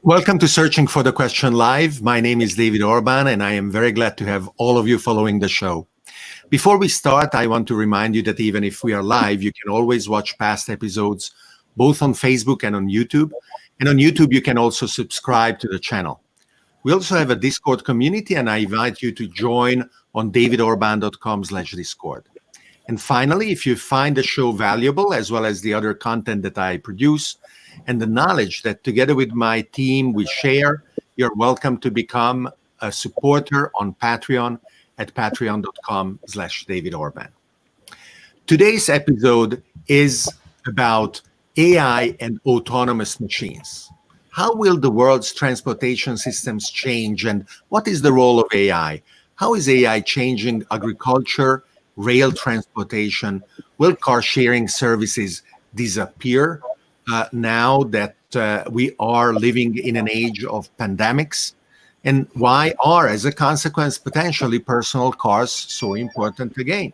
Welcome to Searching for the Question Live. My name is David Orban, and I am very glad to have all of you following the show. Before we start, I want to remind you that even if we are live, you can always watch past episodes both on Facebook and on YouTube. And on YouTube, you can also subscribe to the channel. We also have a Discord community, and I invite you to join on davidorban.com/Discord. And finally, if you find the show valuable, as well as the other content that I produce, and the knowledge that together with my team we share, you're welcome to become a supporter on Patreon at patreon.com/DavidOrban. Today's episode is about AI and autonomous machines. How will the world's transportation systems change, and what is the role of AI? How is AI changing agriculture, rail transportation? Will car sharing services disappear now that we are living in an age of pandemics? And why are, as a consequence, potentially personal cars so important again?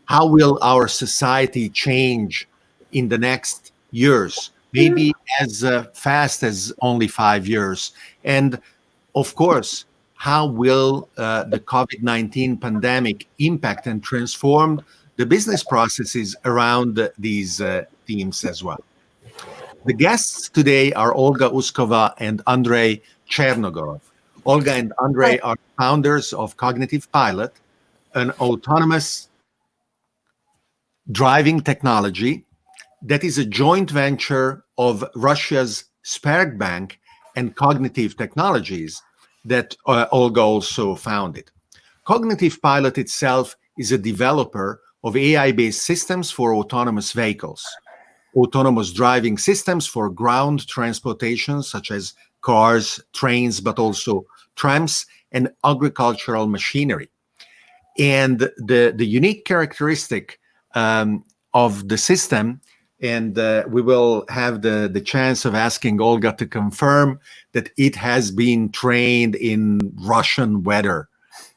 How will our society change in the next years? Maybe as fast as only 5 years. And of course, how will the COVID-19 pandemic impact and transform the business processes around these themes as well? The guests today are Olga Uskova and Andrey Chernogorov. Olga and Andrey are founders of Cognitive Pilot, an autonomous driving technology that is a joint venture of Russia's Sberbank and Cognitive Technologies that Olga also founded. Cognitive Pilot itself is a developer of AI-based systems for autonomous vehicles, autonomous driving systems for ground transportation, such as cars, trains, but also trams and agricultural machinery. And the unique characteristic of the system, and we will have the chance of asking Olga to confirm that it has been trained in Russian weather.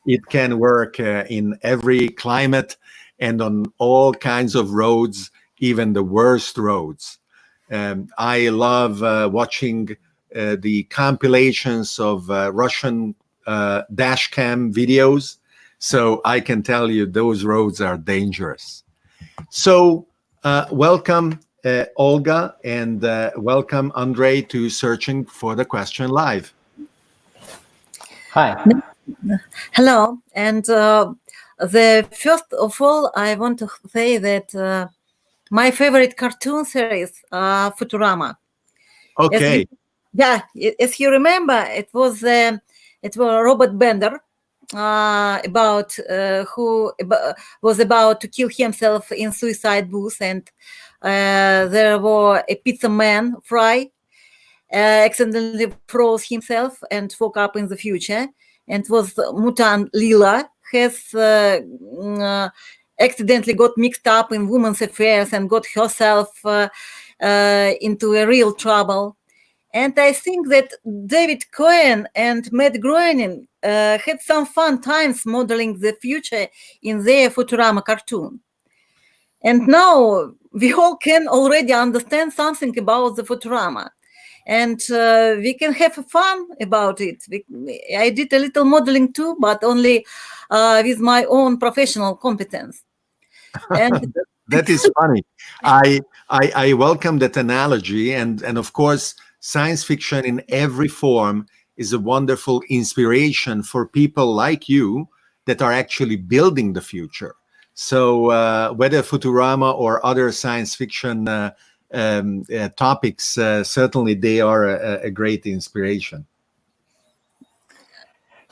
It can work in every climate and on all kinds of roads, even the worst roads. I love watching the compilations of Russian dash cam videos, so I can tell you those roads are dangerous. So welcome, Olga, and welcome, Andrey, to Searching for the Question Live. Hi. Hello. And the first of all, I want to say that my favorite cartoon series, Futurama. Okay. As you remember, it was Robert Bender, who was about to kill himself in suicide booth, and there were a pizza man, Fry, accidentally froze himself and woke up in the future, and was mutant Lila has accidentally got mixed up in women's affairs and got herself into a real trouble. And I think that David Cohen and Matt Groening had some fun times modeling the future in their Futurama cartoon. And now we all can already understand something about the Futurama. And we can have fun about it. I did a little modeling too, but only with my own professional competence. And that is funny. I welcome that analogy, and of course, science fiction in every form is a wonderful inspiration for people like you that are actually building the future. So whether Futurama or other science fiction topics, certainly they are a great inspiration.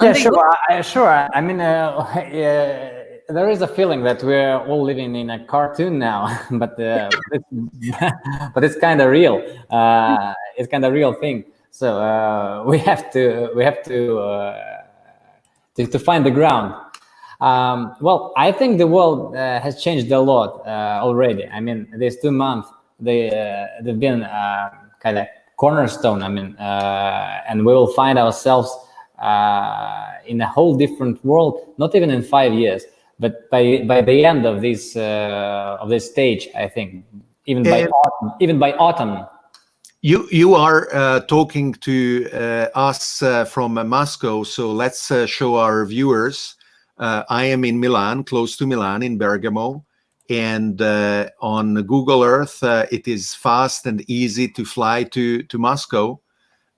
Yeah, sure. I mean, there is a feeling that we're all living in a cartoon now, but it's kind of real. It's kind of real thing. So we have to find the ground. Well, I think the world has changed a lot already. I mean, these 2 months they've been kind of cornerstone. I mean, and we will find ourselves in a whole different world. Not even in 5 years. But by the end of this stage, I think even by autumn. You are talking to us from Moscow, so let's show our viewers. I am in Milan, close to Milan, in Bergamo, and on Google Earth, it is fast and easy to fly to Moscow.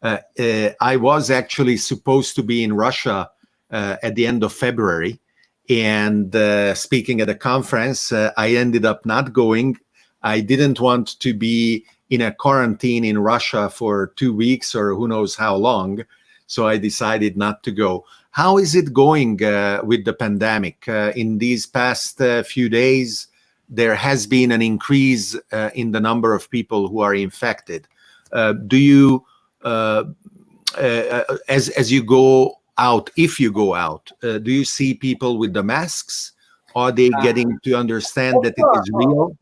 I was actually supposed to be in Russia at the end of February, and speaking at a conference, I ended up not going. I didn't want to be in a quarantine in Russia for 2 weeks or who knows how long, so I decided not to go. How is it going with the pandemic? In these past few days, there has been an increase in the number of people who are infected. Do you, as you go out, if you go out, do you see people with the masks? Are they getting to understand that it is real?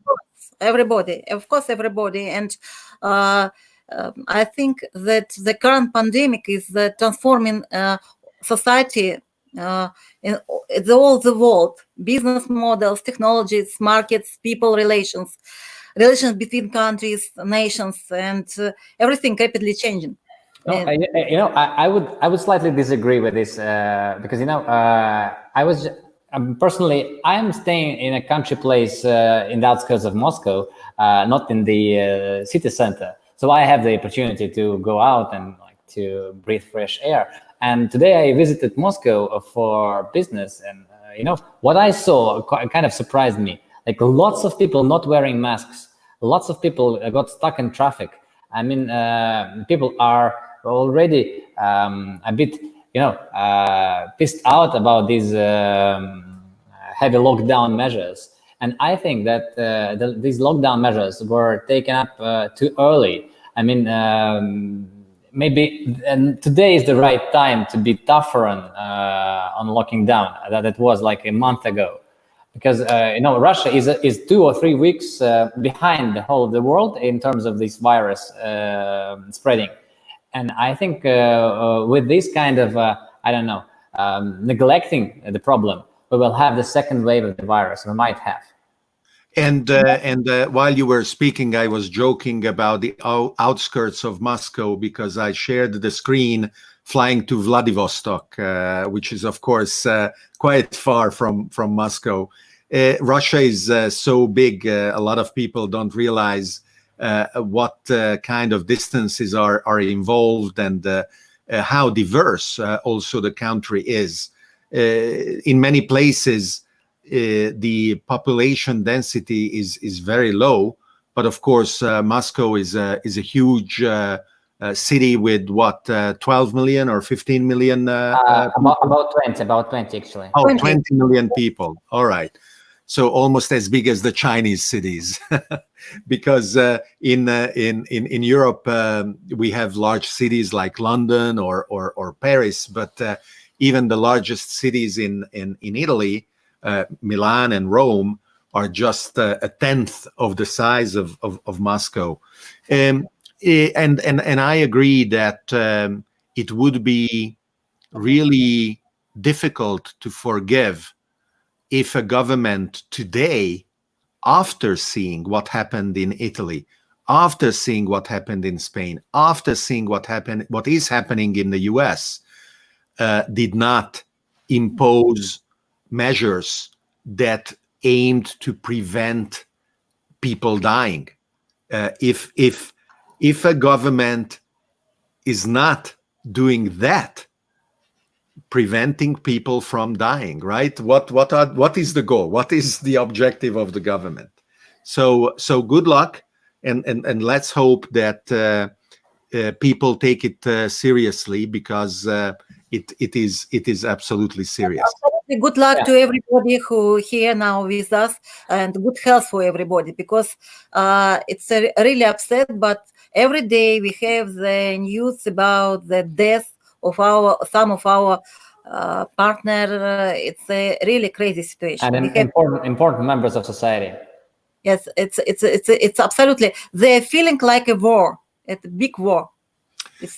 Everybody, of course, everybody. And I think that the current pandemic is transforming society in all the world, business models, technologies, markets, people, relations between countries, nations, and everything rapidly changing. No, I would slightly disagree with this because personally, I am staying in a country place in the outskirts of Moscow, not in the city center. So I have the opportunity to go out and to breathe fresh air. And today I visited Moscow for business, and what I saw kind of surprised me. Like lots of people not wearing masks, lots of people got stuck in traffic. I mean, people are already a bit, pissed out about these heavy lockdown measures. And I think that these lockdown measures were taken up too early. I mean, maybe today is the right time to be tougher on locking down than it was like a month ago. Because, Russia is 2 or 3 weeks behind the whole of the world in terms of this virus spreading. And I think with this kind of, neglecting the problem, we will have the second wave of the virus. We might have. And while you were speaking, I was joking about the outskirts of Moscow because I shared the screen flying to Vladivostok, which is, of course, quite far from Moscow. Russia is so big, a lot of people don't realize what kind of distances are involved and how diverse also the country is. In many places, the population density is very low, but of course, Moscow is a huge city with what 12 million or 15 million? About 20 actually. Oh, 20 million people. All right. So almost as big as the Chinese cities, because in Europe we have large cities like London or Paris, but even the largest cities in Italy, Milan and Rome, are just a tenth of the size of Moscow. And I agree that it would be really difficult to forgive if a government today, after seeing what happened in Italy, after seeing what happened in Spain, after seeing what is happening in the US, did not impose measures that aimed to prevent people dying. If a government is not doing that, preventing people from dying, right? What is the goal? What is the objective of the government? So good luck, and let's hope that people take it seriously, because it is absolutely serious. Absolutely. Good luck to everybody who here now with us, and good health for everybody, because it's really upset, but every day we have the news about the death of some of our partner. It's a really crazy situation. And important members of society. Yes, it's absolutely. They're feeling like a war, a big war.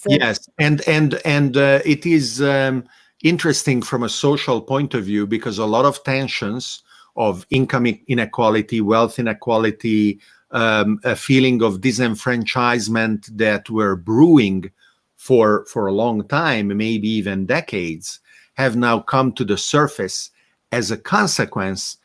Yes, and it is interesting from a social point of view, because a lot of tensions of income inequality, wealth inequality, a feeling of disenfranchisement that were brewing for a long time, maybe even decades, have now come to the surface as a consequence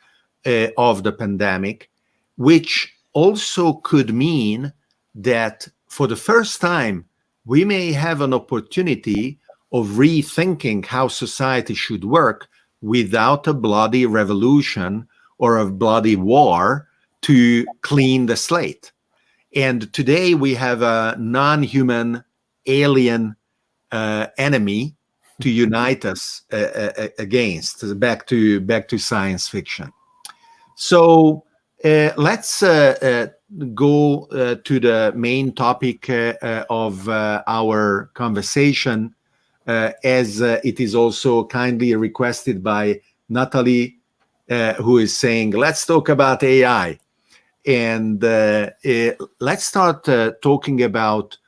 of the pandemic, which also could mean that for the first time, we may have an opportunity of rethinking how society should work without a bloody revolution or a bloody war to clean the slate. And today we have a non-human alien enemy to unite us against, back to science fiction. So let's go to the main topic of our conversation, as it is also kindly requested by Natalie, who is saying, let's talk about AI. And let's start talking about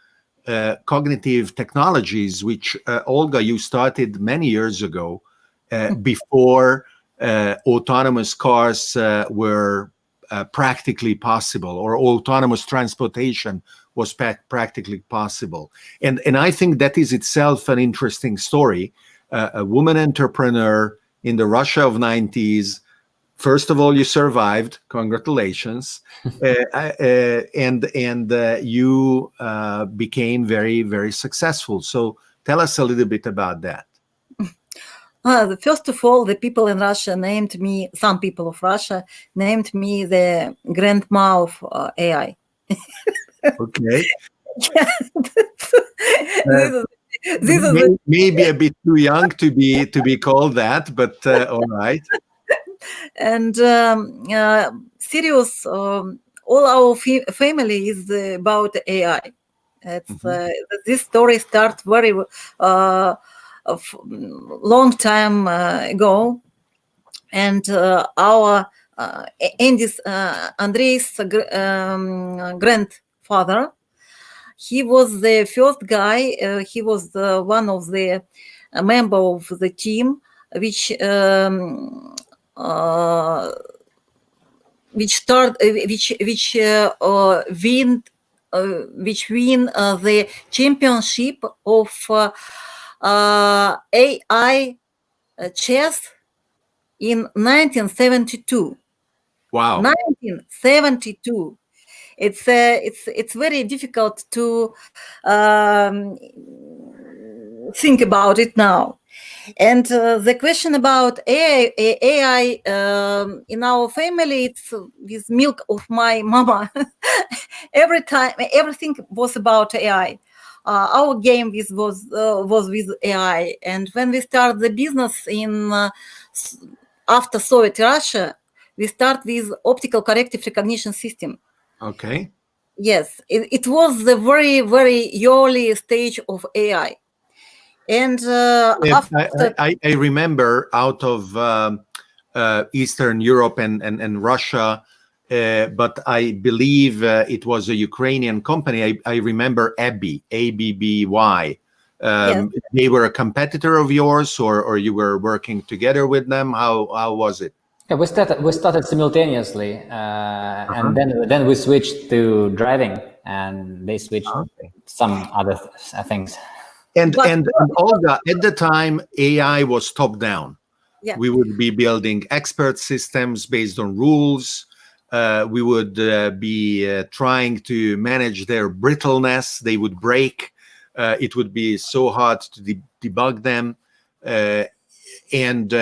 cognitive technologies, which Olga, you started many years ago, before autonomous cars were practically possible, or autonomous transportation was practically possible. And I think that is itself an interesting story. A woman entrepreneur in the Russia of 90s. First of all, you survived. Congratulations. And you became very, very successful. So tell us a little bit about that. First of all, the people in Russia named me, some people of Russia named me the grandma of AI. Okay. This is maybe a bit too young to be called that, but all right. And serious, all our family is about AI. This story starts very long time ago, and our Andrey's grandfather, he was the first guy. He was one of the member of the team which win the championship of AI chess in 1972. Wow. 1972. It's very difficult to think about it now. And the question about AI in our family, it's with milk of my mama. Every time, everything was about AI. Our game was with AI. And when we start the business in after Soviet Russia, we start with optical corrective recognition system. Okay. Yes, it was the very, very early stage of AI. And I remember out of Eastern Europe and Russia, but I believe it was a Ukrainian company. I remember ABBY, ABBY. Yes. They were a competitor of yours, or you were working together with them? How was it? Yeah, we started simultaneously, and then we switched to driving, and they switched some other things. And Olga, at the time, AI was top down. Yeah. We would be building expert systems based on rules. We would be trying to manage their brittleness. They would break. It would be so hard to debug them. And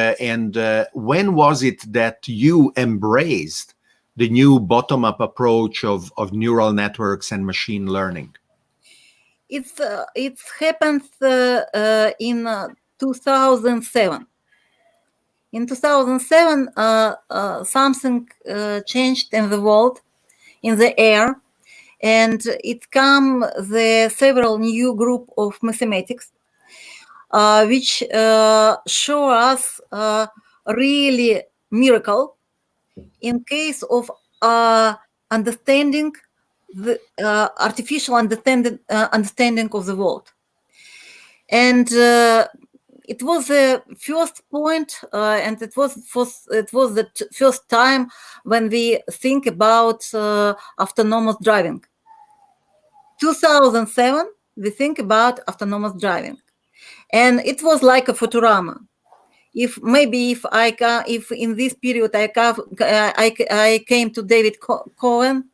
when was it that you embraced the new bottom-up approach of neural networks and machine learning? It happened in 2007. In 2007, something changed in the world, in the air, and it came the several new group of mathematics, which show us really miracle in case of understanding the artificial understanding of the world. And it was the first point, and it was the first time when we think about autonomous driving. 2007, we think about autonomous driving, and it was like a Futurama. If in this period I came to David Cohen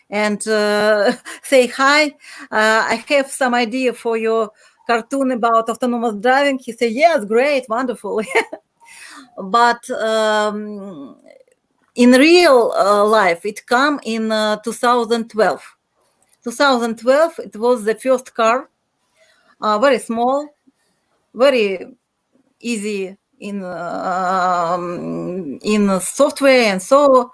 and say hi, I have some idea for your cartoon about autonomous driving. He said, yes, great, wonderful. But in real life, it came in 2012. 2012, it was the first car, very small, very easy in software and so,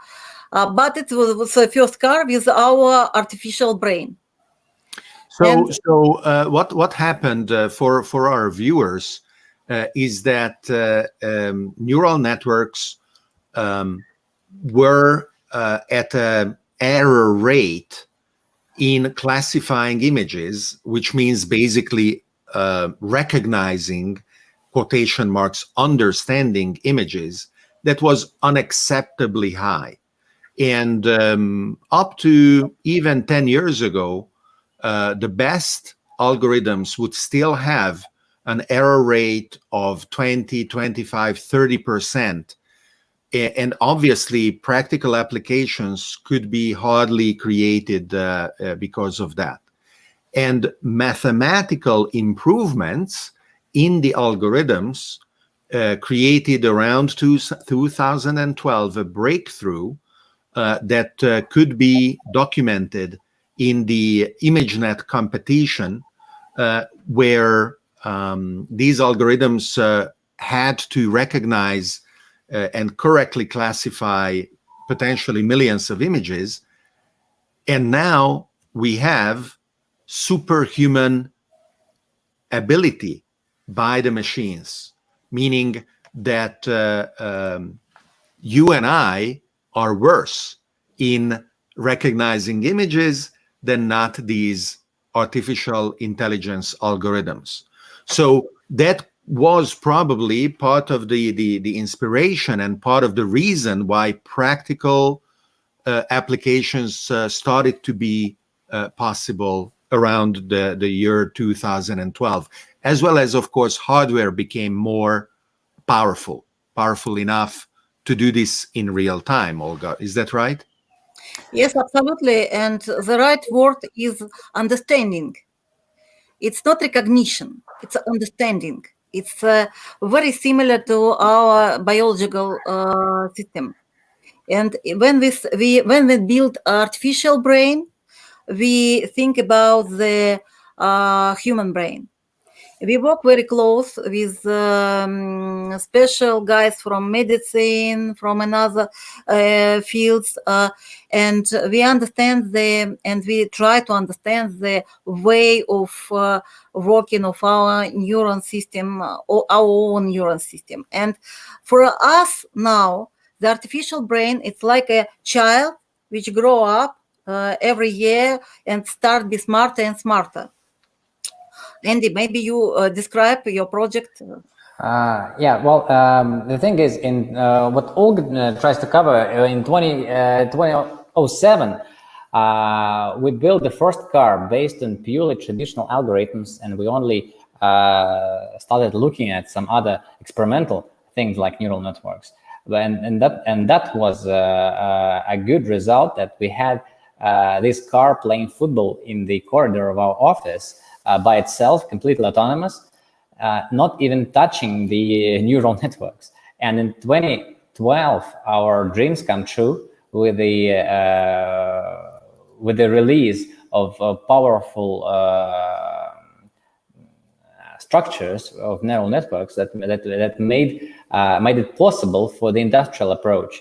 but it was the first car with our artificial brain. So, what happened for our viewers is that neural networks were at an error rate in classifying images, which means basically recognizing, quotation marks, understanding images, that was unacceptably high. And up to even 10 years ago, the best algorithms would still have an error rate of 20, 25, 30%. And obviously, practical applications could be hardly created because of that. And mathematical improvements in the algorithms created around 2012 a breakthrough that could be documented in the ImageNet competition, where these algorithms had to recognize and correctly classify potentially millions of images. And now we have superhuman ability by the machines, meaning that you and I are worse in recognizing images than not these artificial intelligence algorithms. So that was probably part of the inspiration and part of the reason why practical applications started to be possible around the year 2012, as well as, of course, hardware became more powerful enough to do this in real time. Olga, is that right? Yes, absolutely. And the right word is understanding. It's not recognition, it's understanding. It's very similar to our biological system. And when we build artificial brain, we think about the human brain. We work very close with special guys from medicine, from another fields, and we understand and we try to understand the way of working of our neuron system, or our own neuron system. And for us now, the artificial brain, it's like a child which grow up every year and start be smarter and smarter. Andy, maybe you describe your project. Yeah, well, the thing is, in what Olga tries to cover, in 2007, we built the first car based on purely traditional algorithms, and we only started looking at some other experimental things like neural networks. And that was a good result, that we had this car playing football in the corridor of our office by itself, completely autonomous, not even touching the neural networks. And in 2012, our dreams come true with the release of powerful structures of neural networks that made it possible for the industrial approach.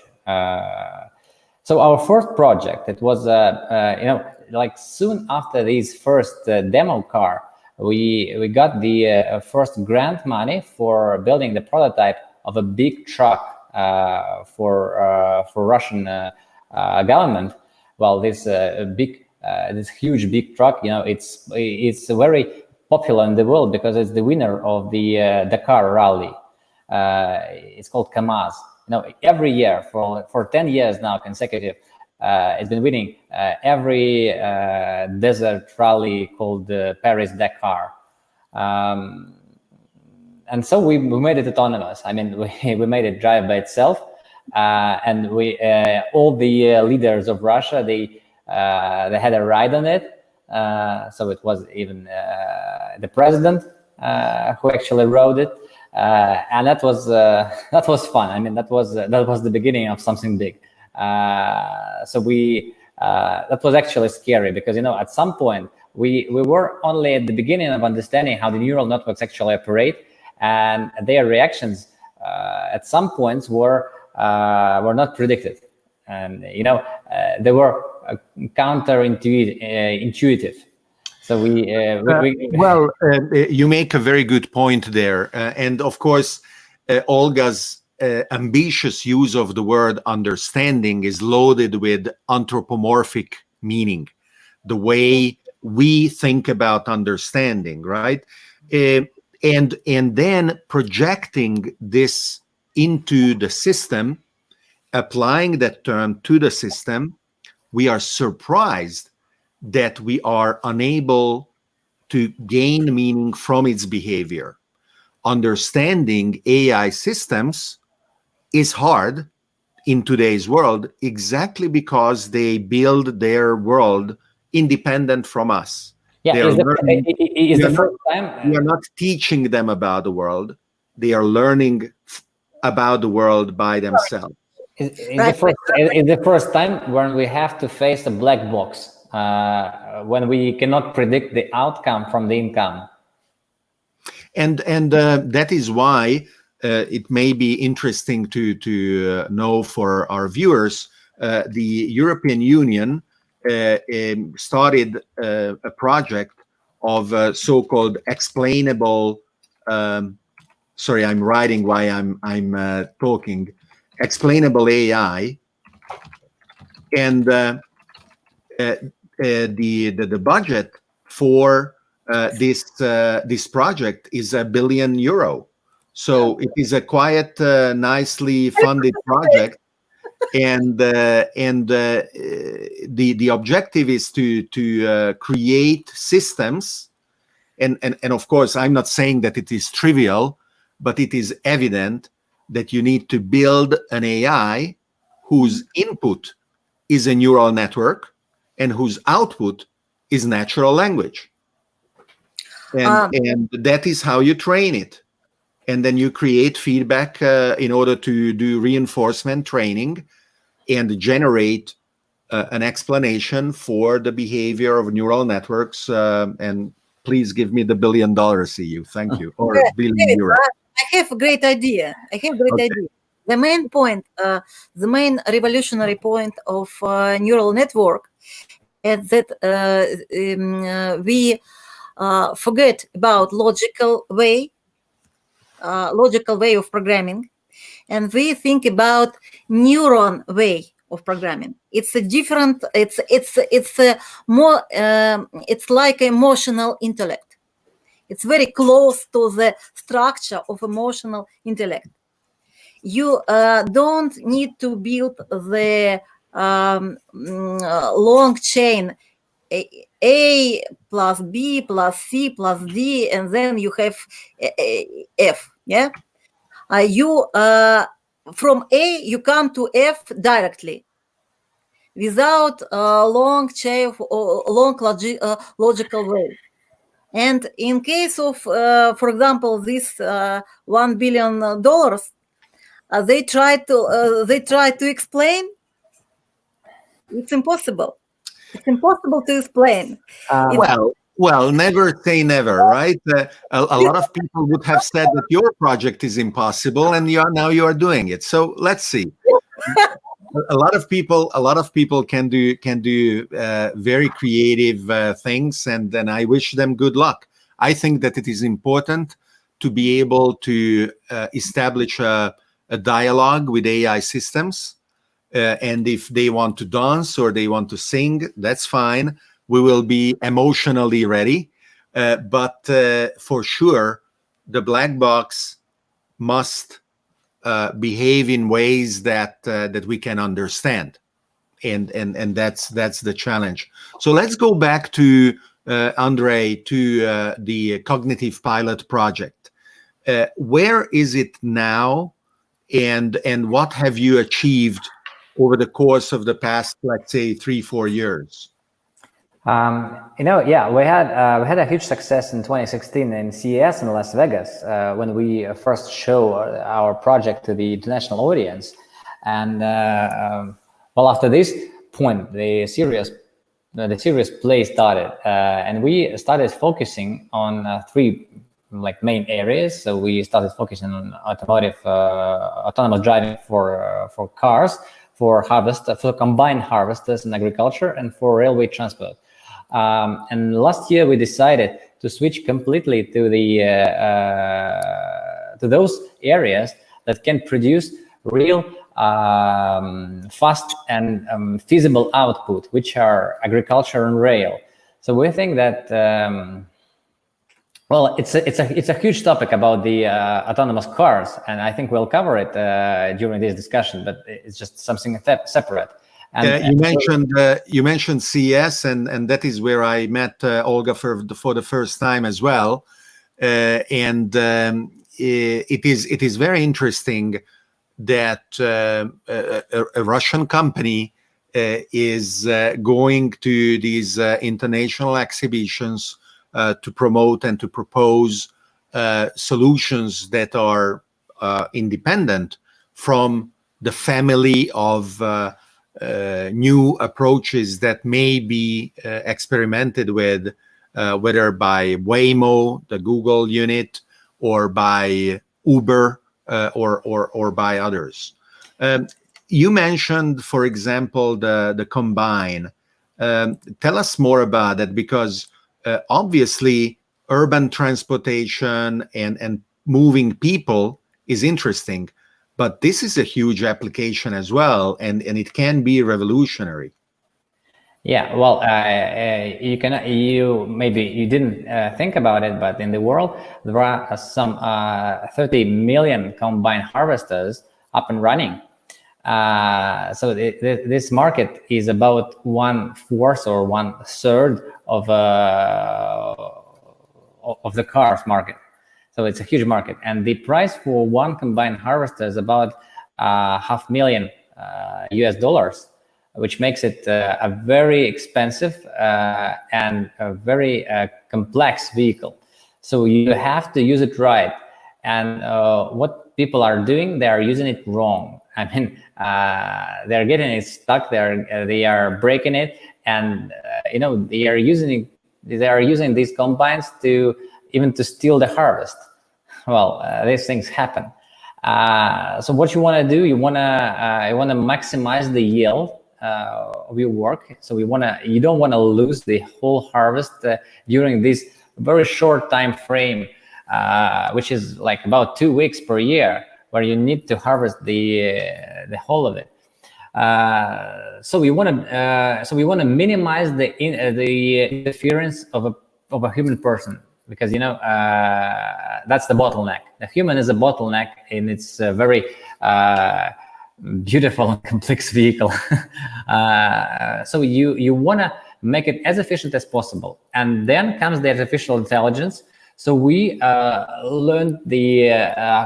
So our first project, it was like soon after this first demo car, we got the first grant money for building the prototype of a big truck for Russian government. Well, this huge big truck, it's very popular in the world because it's the winner of the Dakar rally. It's called Kamaz. Every year for 10 years now consecutive, it's been winning every desert rally called Paris Dakar. And so we made it autonomous. I mean, we made it drive by itself, and we all the leaders of Russia, they had a ride on it. So it was even the president who actually rode it, and that was fun. I mean, that was the beginning of something big. So that was actually scary because at some point we were only at the beginning of understanding how the neural networks actually operate, and their reactions at some points were not predicted, and they were counterintuitive. So you make a very good point there, and of course, Olga's ambitious use of the word understanding is loaded with anthropomorphic meaning, the way we think about understanding, right? And then projecting this into the system, applying that term to the system, we are surprised that we are unable to gain meaning from its behavior. Understanding AI systems is hard in today's world exactly because they build their world independent from us. Yeah, we are not teaching them about the world. They are learning about the world by themselves. It's the first time when we have to face a black box, when we cannot predict the outcome from the income. And that is why it may be interesting to know for our viewers, the European Union started a project of so-called explainable. Sorry, I'm writing while I'm talking. Explainable AI, and the budget for this project is €1 billion. So it is a quite nicely funded project, and the objective is to create systems, and of course I'm not saying that it is trivial, but it is evident that you need to build an AI whose input is a neural network and whose output is natural language. And that is how you train it. And then you create feedback in order to do reinforcement training and generate an explanation for the behavior of neural networks. And please give me the $1 billion, EU. Thank you. Or €1 billion. I have a great idea. idea. The main point, the main revolutionary point of neural network is that we forget about logical way of programming, and we think about neuron way of programming. It's a different. It's a more. It's like emotional intellect. It's very close to the structure of emotional intellect. You don't need to build the long chain A plus B plus C plus D, and then you have F. Yeah, you from A you come to F directly, without a long chain of logical way. And in case of, for example, this $1 billion, they try to explain. It's impossible. It's impossible to explain. Well, never say never, right? A lot of people would have said that your project is impossible, and now you are doing it. So let's see. A lot of people can do very creative things, and then I wish them good luck. I think that it is important to be able to establish a dialogue with AI systems, and if they want to dance or they want to sing, that's fine. We will be emotionally ready, but for sure, the black box must behave in ways that we can understand, and that's the challenge. So let's go back to Andrey, to the cognitive pilot project. Where is it now, and what have you achieved over the course of the past, let's say, 3-4 years? Yeah, we had a huge success in 2016 in CES in Las Vegas when we first show our project to the international audience, and well, after this point, the serious play started, and we started focusing on three main areas. So we started focusing on autonomous driving for cars, for combined harvesters in agriculture, and for railway transport. And last year we decided to switch completely to those areas that can produce real fast and feasible output, which are agriculture and rail. So we think that well, it's a huge topic about the autonomous cars, and I think we'll cover it during this discussion. But it's just something separate. And you mentioned CES, and that is where I met Olga for the first time as well. It is very interesting that a Russian company is going to these international exhibitions to promote and to propose solutions that are independent from the family of new approaches that may be experimented with, whether by Waymo, the Google unit, or by Uber, or by others. You mentioned, for example, the Combine. Tell us more about it, because obviously urban transportation and moving people is interesting, but this is a huge application as well, and it can be revolutionary. Yeah, well, maybe you didn't think about it, but in the world there are some 30 million combine harvesters up and running. So this market is about 1/4 or 1/3 of the cars market. So it's a huge market, and the price for one combine harvester is about $500,000 US, which makes it a very expensive and a very complex vehicle. So you have to use it right. And what people are doing, they are using it wrong. I mean, they're getting it stuck. They are breaking it, and they are using these combines to steal the harvest. Well, these things happen. So what you want to do, you want to maximize the yield of your work. So you don't want to lose the whole harvest during this very short time frame, which is like about 2 weeks per year, where you need to harvest the whole of it. So we want to minimize the interference of a human person, because that's the bottleneck. The human is a bottleneck in its very beautiful and complex vehicle. So you want to make it as efficient as possible, and then comes the artificial intelligence. So we learned the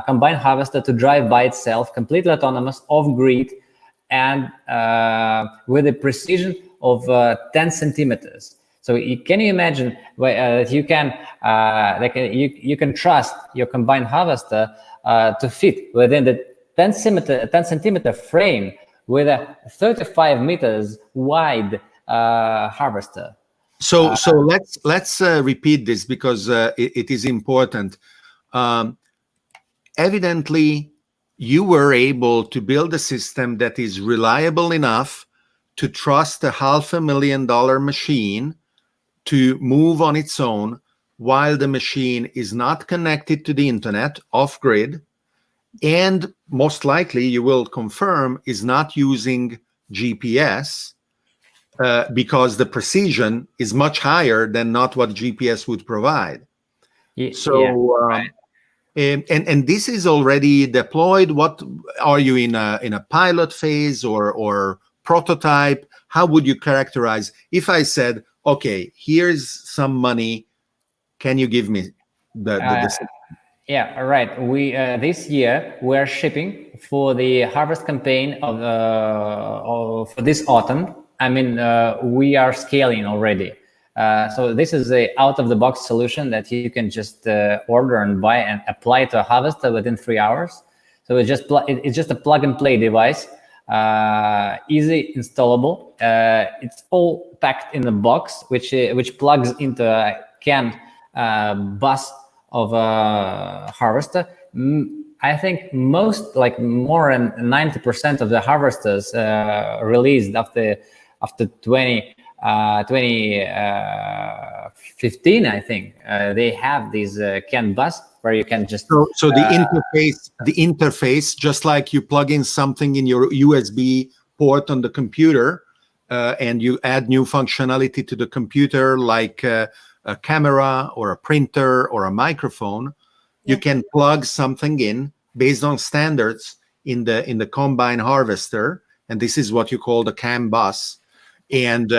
combine harvester to drive by itself, completely autonomous, off-grid, and with a precision of 10 centimeters. So can you imagine that you can trust your combine harvester to fit within the 10 centimeter frame with a 35 meters wide harvester? So let's repeat this, because it is important. Evidently, you were able to build a system that is reliable enough to trust a $500,000 machine to move on its own while the machine is not connected to the internet, off-grid, and most likely, you will confirm, is not using GPS. because the precision is much higher than not what GPS would provide. So, right. and this is already deployed. What are you in a pilot phase or prototype? How would you characterize if I said, okay, here's some money, can you give me the Yeah, right. We this year we're shipping for the harvest campaign for this autumn. I mean, we are scaling already. So this is a out-of-the-box solution that you can just order and buy and apply to a harvester within 3 hours. So it's just a plug-and-play device, easy installable. It's all packed in a box, which plugs into a CAN bus of a harvester. I think more than 90% of the harvesters released after 2015, I think they have these CAN bus where you can just so the interface, just like you plug in something in your USB port on the computer, and you add new functionality to the computer, like a camera or a printer or a microphone. You can plug something in based on standards in the combine harvester, and this is what you call the CAN bus. And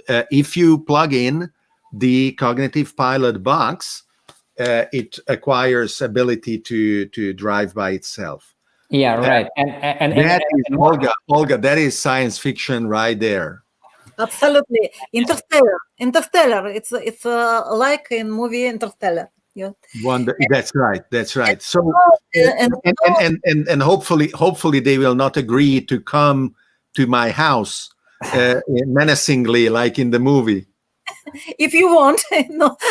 if you plug in the cognitive pilot box, it acquires ability to drive by itself. Yeah, right. And that is Olga, that is science fiction right there. Absolutely. Interstellar. It's like in movie Interstellar. Yeah. That's right. So and hopefully they will not agree to come to my house menacingly like in the movie. If you want,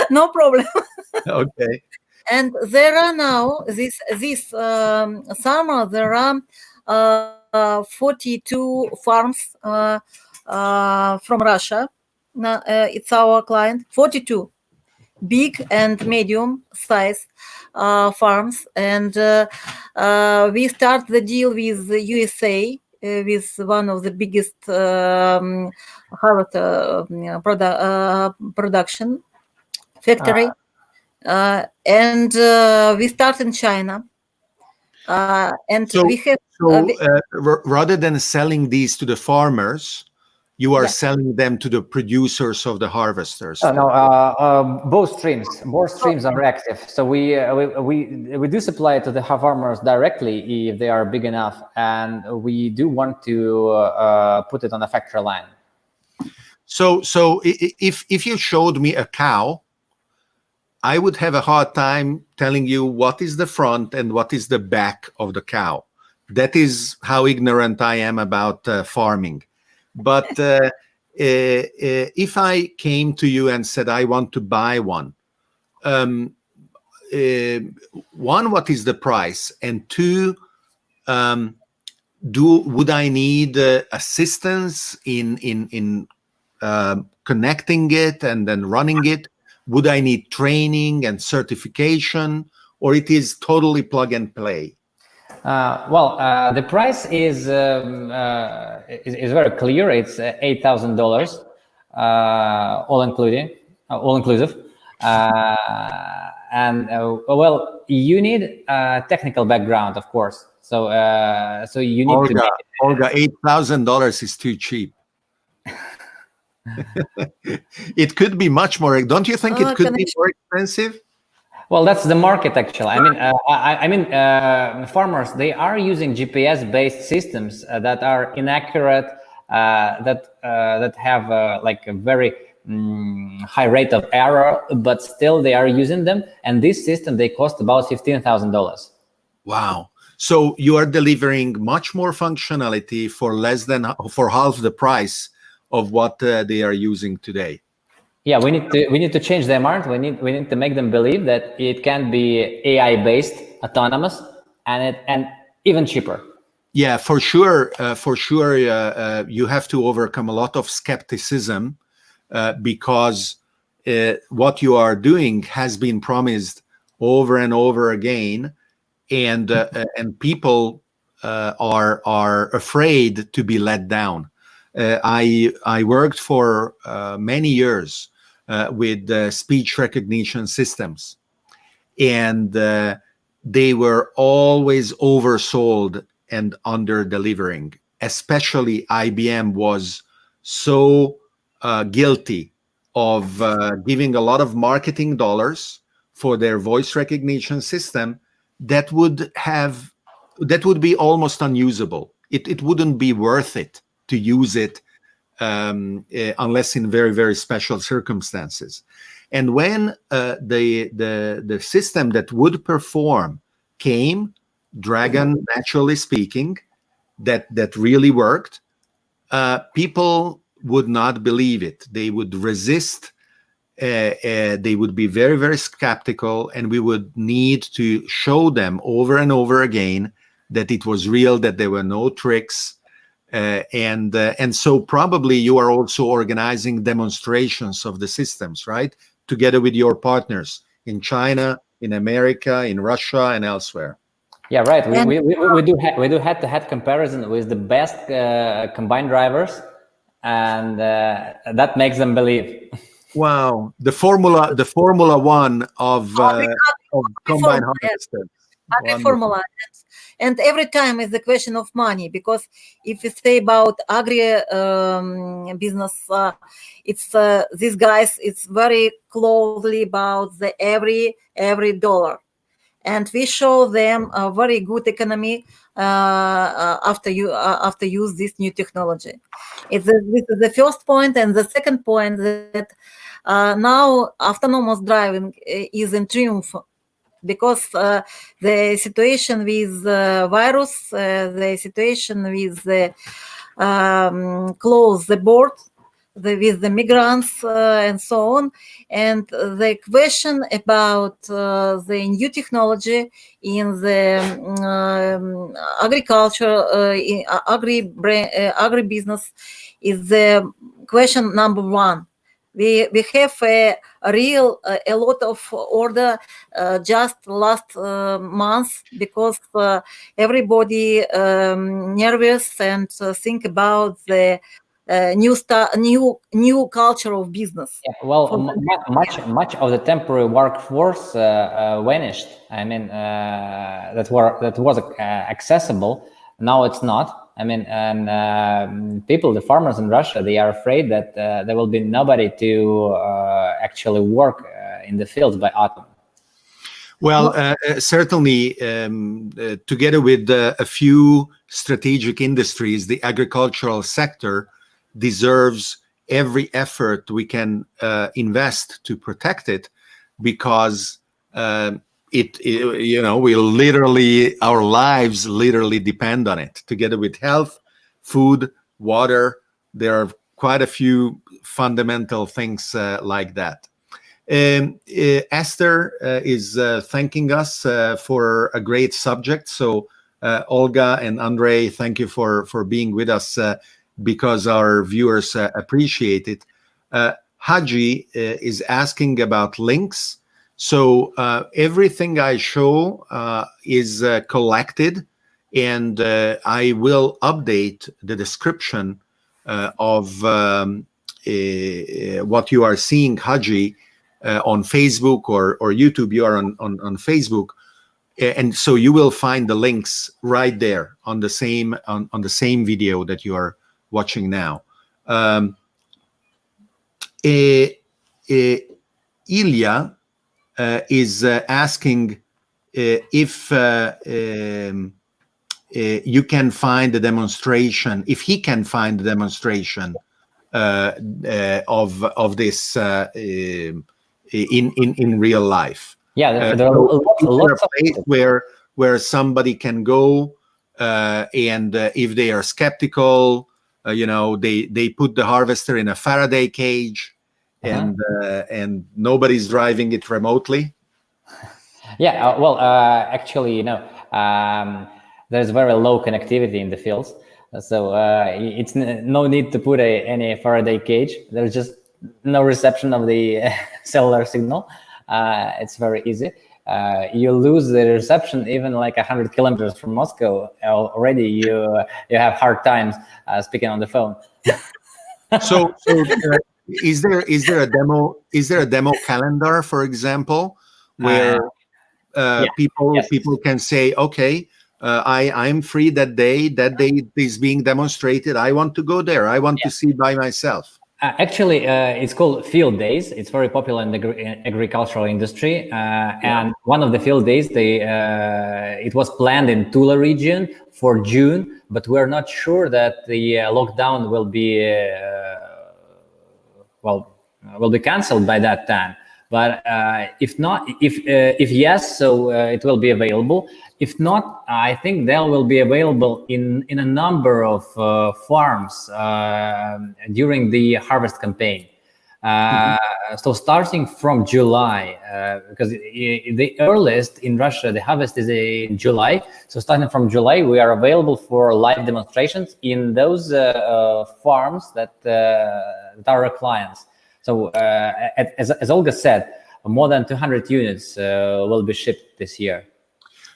no problem. Okay. And there are now this summer there are 42 farms from Russia. It's our client. 42 big and medium size farms, and we start the deal with the USA. With one of the biggest harvest production factory, and we start in China. And we have rather than selling these to the farmers, you are selling them to the producers of the harvesters. Both streams are active. So we do supply to the farmers directly if they are big enough, and we do want to put it on a factory line. So if you showed me a cow, I would have a hard time telling you what is the front and what is the back of the cow. That is how ignorant I am about farming. But if I came to you and said, I want to buy one, one, what is the price? And two, would I need assistance in connecting it and then running it? Would I need training and certification, or it is totally plug and play? The price is very clear. It's $8,000, all inclusive. You need a technical background, of course. So you need Olga, $8,000 is too cheap. It could be much more. Don't you think it could be more expensive? Well, that's the market, actually. I mean, farmers, they are using GPS-based systems that are inaccurate, that have like a very high rate of error, but still they are using them. And this system, they cost about $15,000. Wow! So you are delivering much more functionality for half the price of what they are using today. Yeah, we need to change their mind. We need to make them believe that it can be AI based, autonomous, and even cheaper. Yeah, for sure. You have to overcome a lot of skepticism because what you are doing has been promised over and over again, and people are afraid to be let down. I worked for many years with speech recognition systems, and they were always oversold and under-delivering. Especially IBM was so guilty of giving a lot of marketing dollars for their voice recognition system that would be almost unusable. It wouldn't be worth it to use it unless in very, very special circumstances. And when the system that would perform came, Dragon, naturally speaking, that really worked, people would not believe it. They would resist. They would be very, very skeptical, and we would need to show them over and over again that it was real, that there were no tricks. And so probably you are also organizing demonstrations of the systems, right? Together with your partners in China, in America, in Russia, and elsewhere. Yeah, right. We do head-to-head comparison with the best combined drivers, and that makes them believe. Wow, the Formula One of combined harvesters. Formula. And every time is the question of money, because if you say about agri business, it's these guys, it's very closely about the every dollar, and we show them a very good economy after use this new technology. This is the first point, and the second point that now autonomous driving is in triumph. Because the situation with virus, the situation with the close the board, with the migrants and so on, and the question about the new technology in the agriculture, agribusiness is the question number one. We have a lot of order just last month, because everybody nervous and think about the new culture of business. Yeah, well, much of the temporary workforce vanished. I mean, that was accessible. Now it's not. I mean, and the farmers in Russia, they are afraid that there will be nobody to actually work in the fields by autumn. Well, certainly, together with a few strategic industries, the agricultural sector deserves every effort we can invest to protect it, because we literally, our lives literally depend on it. Together with health, food, water, there are quite a few fundamental things like that. Esther is thanking us for a great subject. So Olga and Andrey, thank you for being with us, because our viewers appreciate it. Haji is asking about links. So everything I show is collected, and I will update the description of what you are seeing, Haji, on Facebook or YouTube. You are on Facebook, and so you will find the links right there on the same video that you are watching now. Ilya is asking if you can find the demonstration, if he can find the demonstration of this in real life. Yeah, there are lots of places where somebody can go, and if they are skeptical, they put the harvester in a Faraday cage. And nobody's driving it remotely. Yeah, well, actually, there's very low connectivity in the fields, so it's no need to put any Faraday cage. There's just no reception of the cellular signal. It's very easy. You lose the reception even like 100 kilometers from Moscow. Already you have hard times speaking on the phone. So is there a demo calendar, for example, where people can say, okay, I'm free that day is being demonstrated, I want to go there, I want to see by myself? Actually, it's called field days. It's very popular in the agricultural industry. And one of the field days, it was planned in Tula region for June, but we're not sure that the lockdown will be canceled by that time. But if not, if yes, so it will be available. If not, I think they will be available in a number of farms during the harvest campaign. So starting from July, because the earliest in Russia, the harvest is in July. So starting from July, we are available for live demonstrations in those farms that are our clients. So as Olga said, more than 200 units will be shipped this year.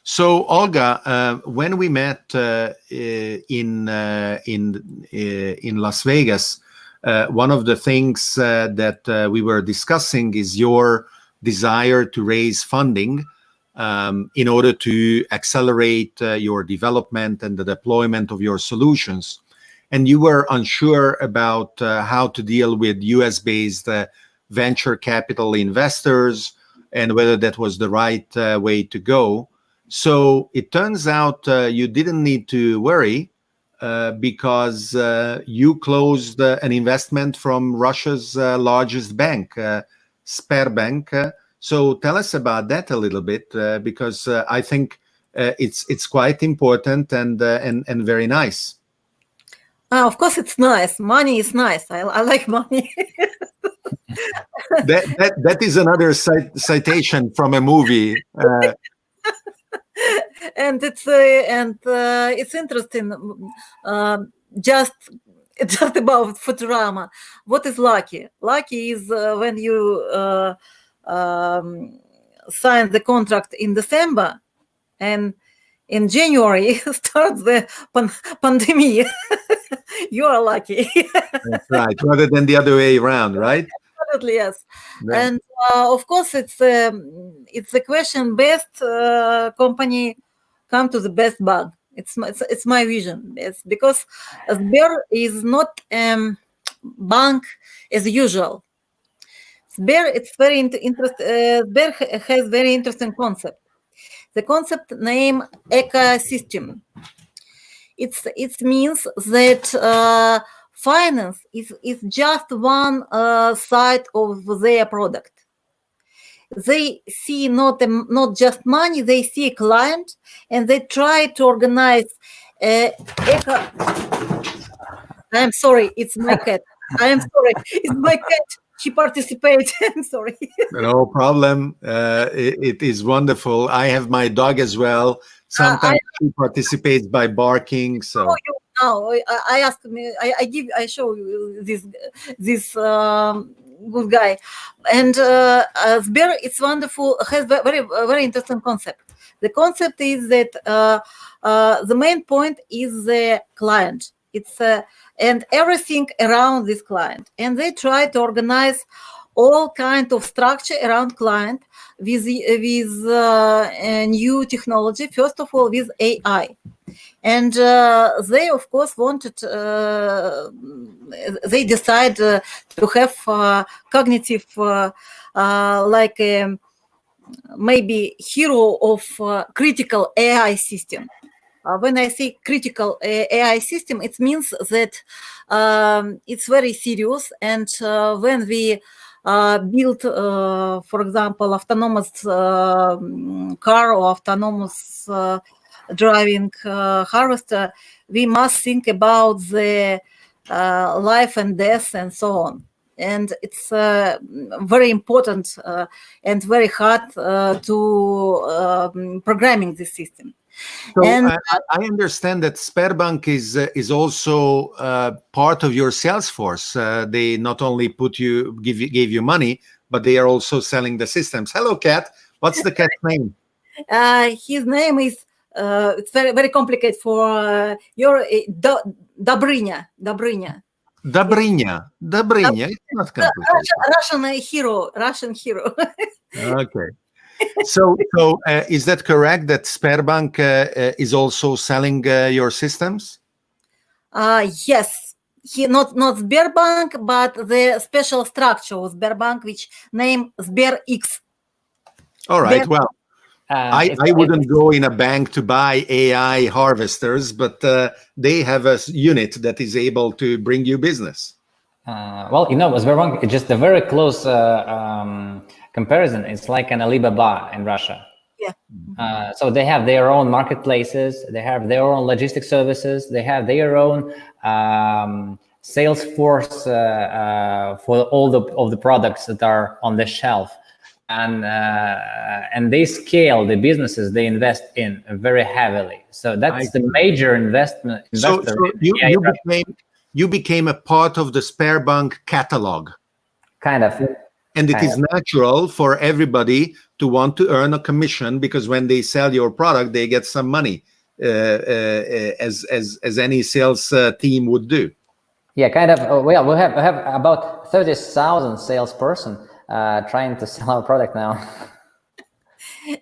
So Olga, when we met in Las Vegas, one of the things that we were discussing is your desire to raise funding in order to accelerate your development and the deployment of your solutions. And you were unsure about how to deal with US-based venture capital investors and whether that was the right way to go. So it turns out you didn't need to worry because you closed an investment from Russia's largest bank, Sberbank. So tell us about that a little bit, because I think it's quite important and very nice. Of course, it's nice. Money is nice. I like money. that is another citation from a movie. And it's interesting. Just about Futurama. What is lucky? Lucky is when you sign the contract in December, and in January starts the pandemic. You are lucky. That's right, rather than the other way around, right? Absolutely, yes. Right. And of course, it's the question: best company come to the best bank. It's my vision. It's because Sber is not bank as usual. Sber Sber has very interesting concept. The concept name ecosystem. It means that finance is just one side of their product. They see not just money, they see a client, and they try to organize I'm sorry, it's my cat. I am sorry, it's my cat. She participates. I'm sorry. No problem. It is wonderful. I have my dog as well. Sometimes she participates by barking. So I ask me. I show you this good guy, and Sber. It's wonderful. Has very interesting concept. The concept is that the main point is the client. It's and everything around this client, and they try to organize all kind of structure around client with new technology. First of all, with AI, and they of course wanted. They decide to have cognitive, like maybe hero of critical AI system. When I say critical AI system, it means that it's very serious. And when we build, for example, autonomous car or autonomous driving harvester, we must think about the life and death and so on. And it's very important and very hard to programming this system. So I understand that Sberbank is also part of your sales force. They not only gave you money, but they are also selling the systems. Hello, cat. What's the cat's name? His name is, it's very, very complicated for your Dobrynya. Dobrynya. It's not complicated. Russian hero. Okay. So is that correct that Sberbank is also selling your systems? Yes. Not Sberbank, but the special structure of Sberbank, which named SberX. All right. Well, I wouldn't go in a bank to buy AI harvesters, but they have a unit that is able to bring you business. Well, Sberbank is just a very close comparison. It's like an Alibaba in Russia. Yeah. So they have their own marketplaces, they have their own logistics services, they have their own sales force for all of the products that are on the shelf, and they scale the businesses they invest in very heavily. So that's the major investor. So you became a part of the Sberbank catalog. Kind of. And it is natural for everybody to want to earn a commission, because when they sell your product, they get some money, as any sales team would do. Yeah, kind of. Well, we have about 30,000 salesperson trying to sell our product now.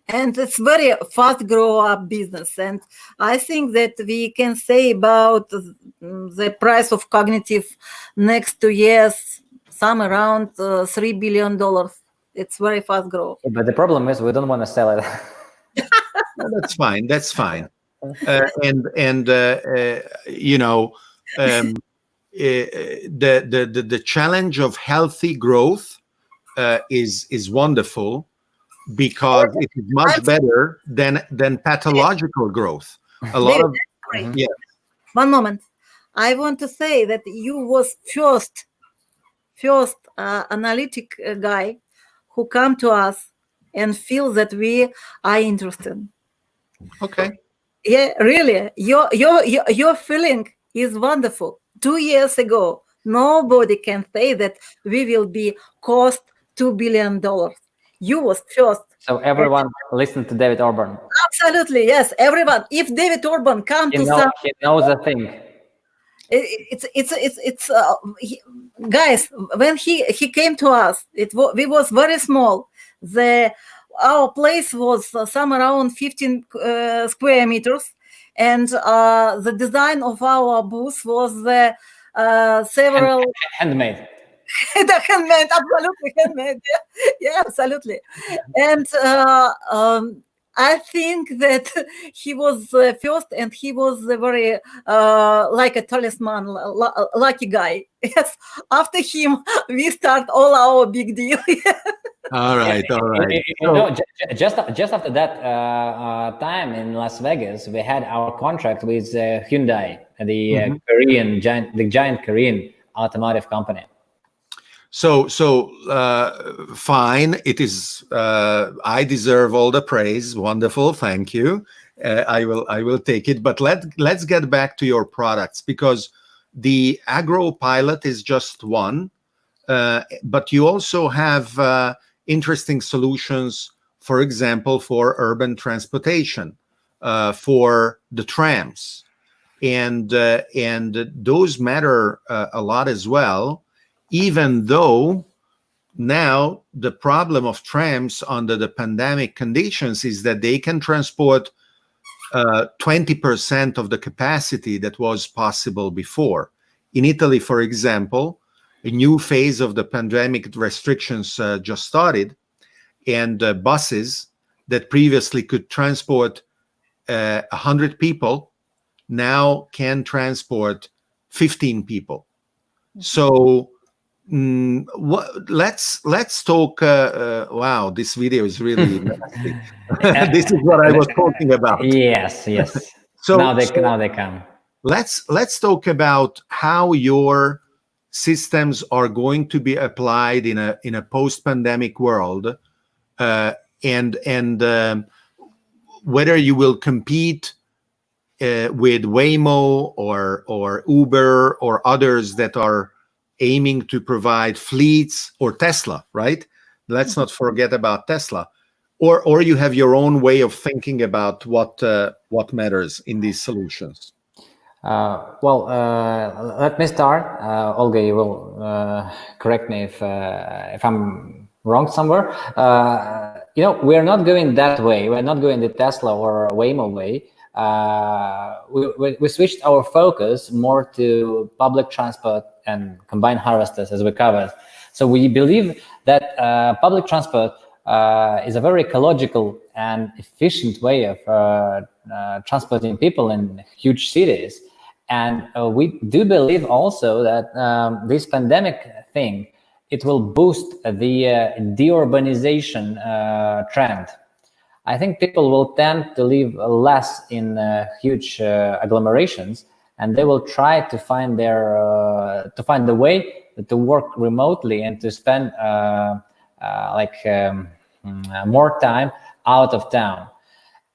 And it's very fast grow up business. And I think that we can say about the price of Cognitive next 2 years, some around $3 billion. It's very fast growth. But the problem is we don't want to sell it. No, that's fine. That's fine. The challenge of healthy growth is wonderful, because it is much better than pathological growth. A lot of yeah. One moment. I want to say that you was first analytic guy who come to us and feel that we are interested. Okay. Yeah, really. Your feeling is wonderful. 2 years ago, nobody can say that we will be cost $2 billion. You was first. So everyone listen to David Orban. Absolutely, yes. Everyone. If David Orban come he knows the thing. Guys, when he came to us, we was very small. Our place was somewhere around 15 square meters, and the design of our booth was several handmade. The handmade, absolutely handmade. Yeah, absolutely. And I think that he was first, and he was a very like a talisman, lucky guy. Yes. After him, we start all our big deal. All right. Just after that time in Las Vegas, we had our contract with Hyundai, the giant Korean automotive company. So fine. It is. I deserve all the praise. Wonderful. Thank you. I will take it. But let's get back to your products, because the Agro Pilot is just one, but you also have interesting solutions. For example, for urban transportation, for the trams, and those matter a lot as well. Even though now the problem of trams under the pandemic conditions is that they can transport 20% of the capacity that was possible before. In Italy, for example, a new phase of the pandemic restrictions just started, and buses that previously could transport 100 people now can transport 15 people. So let's talk. Wow, this video is really nasty. This is what I was talking about. Yes. So now they come. Let's talk about how your systems are going to be applied in a post-pandemic world, and whether you will compete with Waymo or Uber or others that are aiming to provide fleets, or Tesla, right? Let's not forget about Tesla. Or you have your own way of thinking about what matters in these solutions. Well, let me start. Olga, you will correct me if I'm wrong somewhere. We're not going that way. We're not going the Tesla or Waymo way. We switched our focus more to public transport and combined harvesters, as we covered. So we believe that public transport is a very ecological and efficient way of transporting people in huge cities. And we do believe also that this pandemic thing, it will boost the deurbanization trend. I think people will tend to live less in huge agglomerations, and they will try to find the way to work remotely and to spend more time out of town.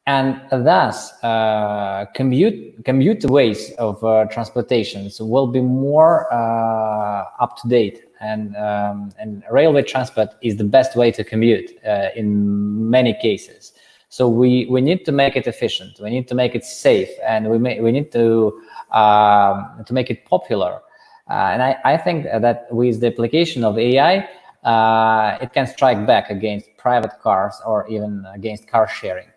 And thus, commute ways of transportations will be more up to date, and railway transport is the best way to commute in many cases. So we need to make it efficient. We need to make it safe, and we need to make it popular. And I think that with the application of AI, it can strike back against private cars or even against car sharing.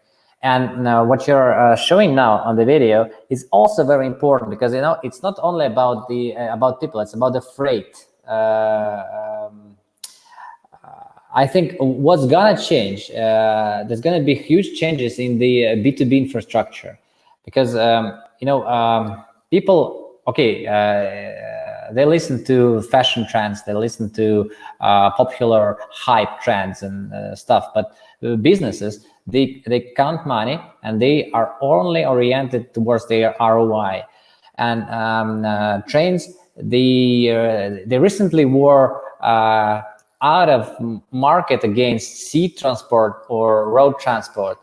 And what you're showing now on the video is also very important, because it's not only about about people; it's about the freight. I think what's gonna change, there's gonna be huge changes in the B2B infrastructure, because people, they listen to fashion trends, they listen to popular hype trends and stuff, but businesses, they count money and they are only oriented towards their ROI. And trains, they recently were out of market against sea transport or road transport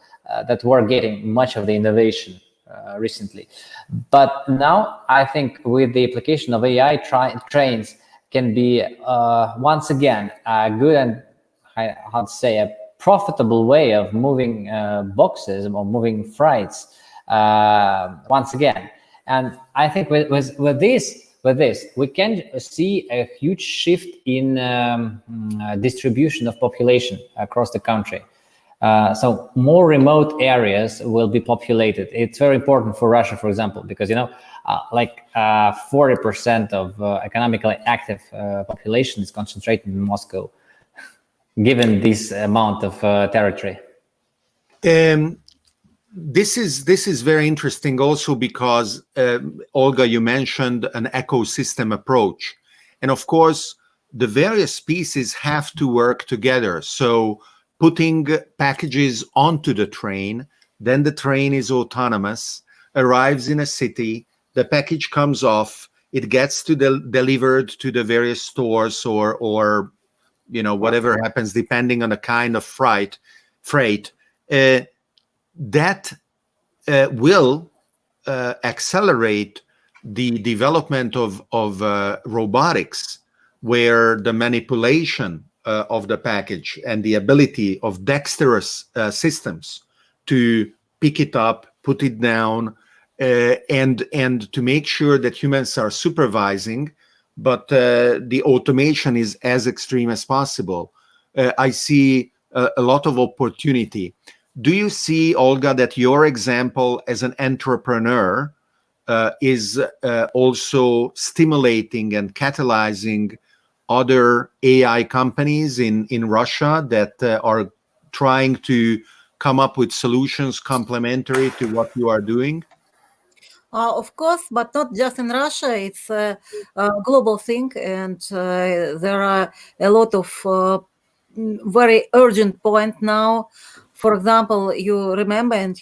that were getting much of the innovation recently. But now I think with the application of AI, trains can be once again a good and how to say a profitable way of moving boxes or moving freights once again. And I think with this, we can see a huge shift in distribution of population across the country. So more remote areas will be populated. It's very important for Russia, for example, because 40% of economically active population is concentrated in Moscow, given this amount of territory. This is very interesting also because, Olga, you mentioned an ecosystem approach. And of course, the various pieces have to work together. So putting packages onto the train, then the train is autonomous, arrives in a city, the package comes off, it gets delivered to the various stores or whatever happens depending on the kind of freight. That will accelerate the development of robotics, where the manipulation of the package and the ability of dexterous systems to pick it up, put it down, and to make sure that humans are supervising, but the automation is as extreme as possible. I see a lot of opportunity. Do you see, Olga, that your example as an entrepreneur is also stimulating and catalyzing other AI companies in Russia that are trying to come up with solutions complementary to what you are doing? Of course, but not just in Russia. It's a global thing, and there are a lot of very urgent point now. For example, you remember, and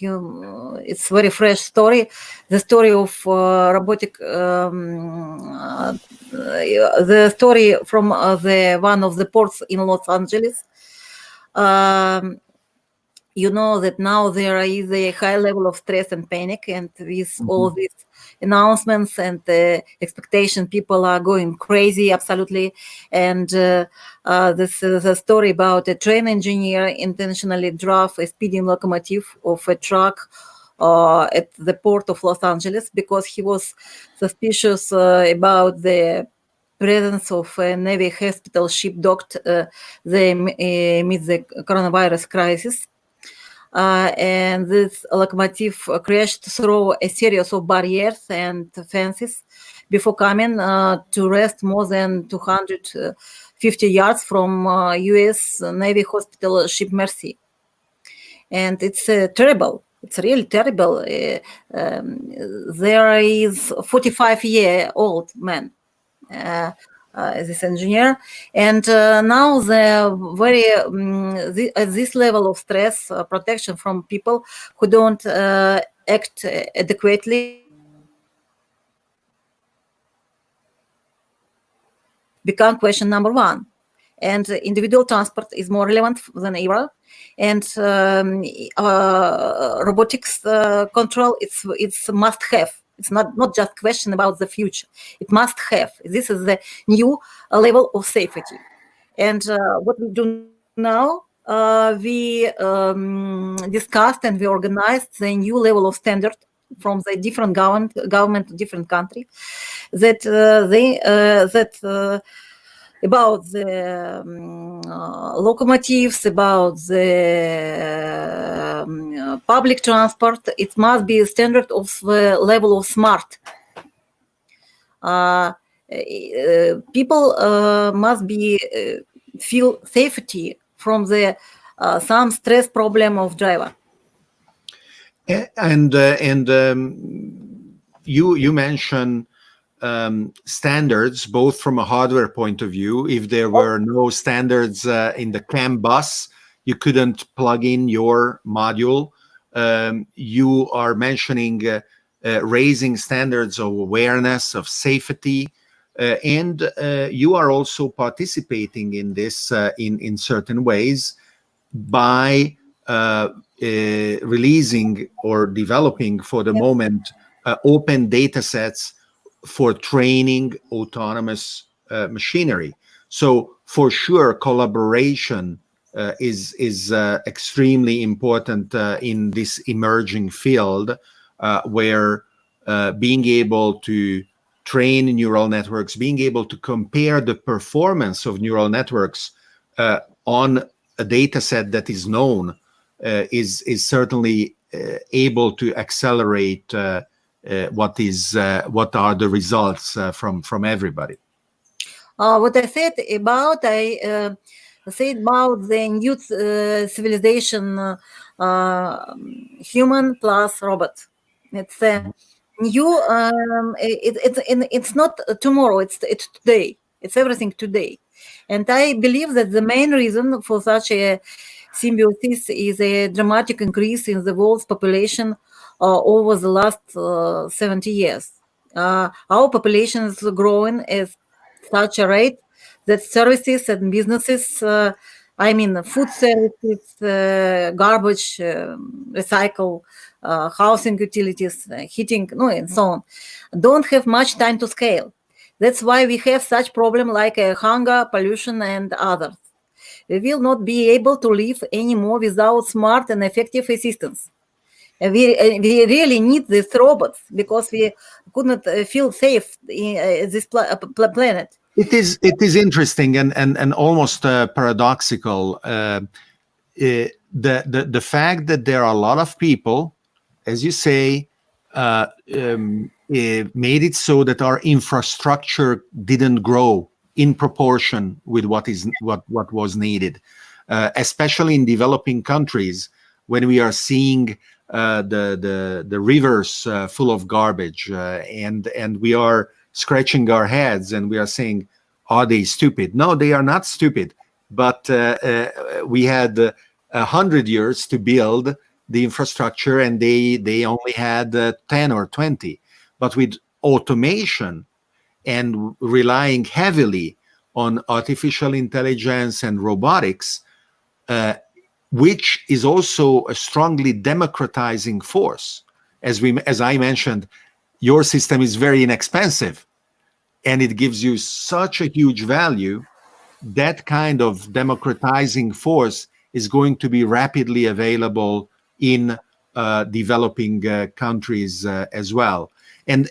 it's very fresh story, the story of robotic, the story from the one of the ports in Los Angeles. you know that now there is a high level of stress and panic, and with all these announcements and expectation, people are going crazy, absolutely. And this is a story about a train engineer intentionally drove a speeding locomotive of a truck at the port of Los Angeles because he was suspicious about the presence of a Navy hospital ship docked amid the coronavirus crisis. And this locomotive crashed through a series of barriers and fences before coming to rest more than 250 yards from U.S. Navy hospital ship Mercy. And it's terrible. It's really terrible. There is 45-year-old man, this engineer, and now at this level of stress, protection from people who don't act adequately become question number one. And individual transport is more relevant than ever. And robotics control, it's must have. It's not just question about the future. It must have. This is the new level of safety. And what we do now, we discussed and we organized the new level of standard from the different government, different country, that about the locomotives, about the public transport. It must be a standard of the level of smart. People must be feel safety from the some stress problem of driver. And you mentioned standards, both from a hardware point of view. If there were no standards in the CAN bus, you couldn't plug in your module. You are mentioning raising standards of awareness, of safety, and you are also participating in this in certain ways by releasing or developing for the moment open data sets for training autonomous machinery. So for sure, collaboration is extremely important in this emerging field, where being able to train neural networks, being able to compare the performance of neural networks on a data set that is known is certainly able to accelerate what are the results from everybody. What I said about the new civilization, human plus robot. It's new. It's not tomorrow. It's today. It's everything today, and I believe that the main reason for such a symbiosis is a dramatic increase in the world's population over the last 70 years. Our population is growing at such a rate that services and businesses, food services, garbage, recycle, housing utilities, heating, and so on, don't have much time to scale. That's why we have such problems like hunger, pollution, and others. We will not be able to live anymore without smart and effective assistance. We really need these robots because we couldn't feel safe in this planet. It is interesting and almost paradoxical. The fact that there are a lot of people, as you say, made it so that our infrastructure didn't grow in proportion with what was needed, especially in developing countries when we are seeing the rivers full of garbage, and we are scratching our heads and we are saying, are they stupid? No, they are not stupid. But we had 100 years to build the infrastructure, and they only had 10 or 20. But with automation and relying heavily on artificial intelligence and robotics, which is also a strongly democratizing force. As I mentioned, your system is very inexpensive, and it gives you such a huge value. That kind of democratizing force is going to be rapidly available in developing countries as well. And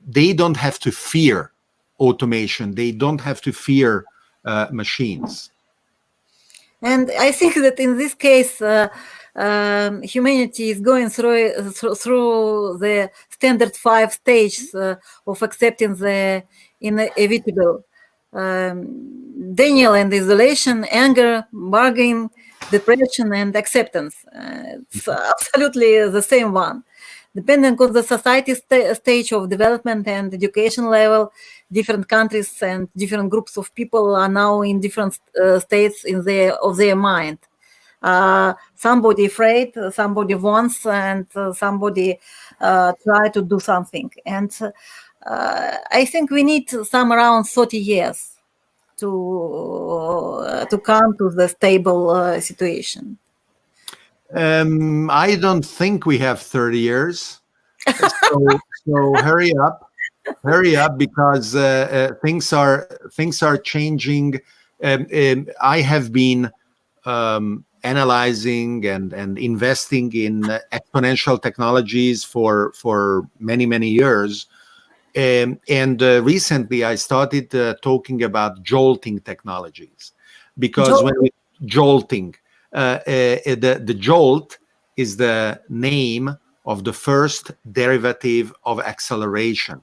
they don't have to fear automation. They don't have to fear machines. And I think that in this case, humanity is going through the standard 5 stages of accepting the inevitable. Denial and isolation, anger, bargaining, depression, and acceptance. It's absolutely the same one. Depending on the society stage of development and education level, different countries and different groups of people are now in different states of their mind. Somebody afraid, somebody wants, and somebody try to do something. And I think we need some around 30 years to come to the stable situation. I don't think we have 30 years. So hurry up, because things are changing. I have been analyzing and investing in exponential technologies for many years. And recently I started talking about jolting technologies, because when we jolting, the jolt is the name of the first derivative of acceleration.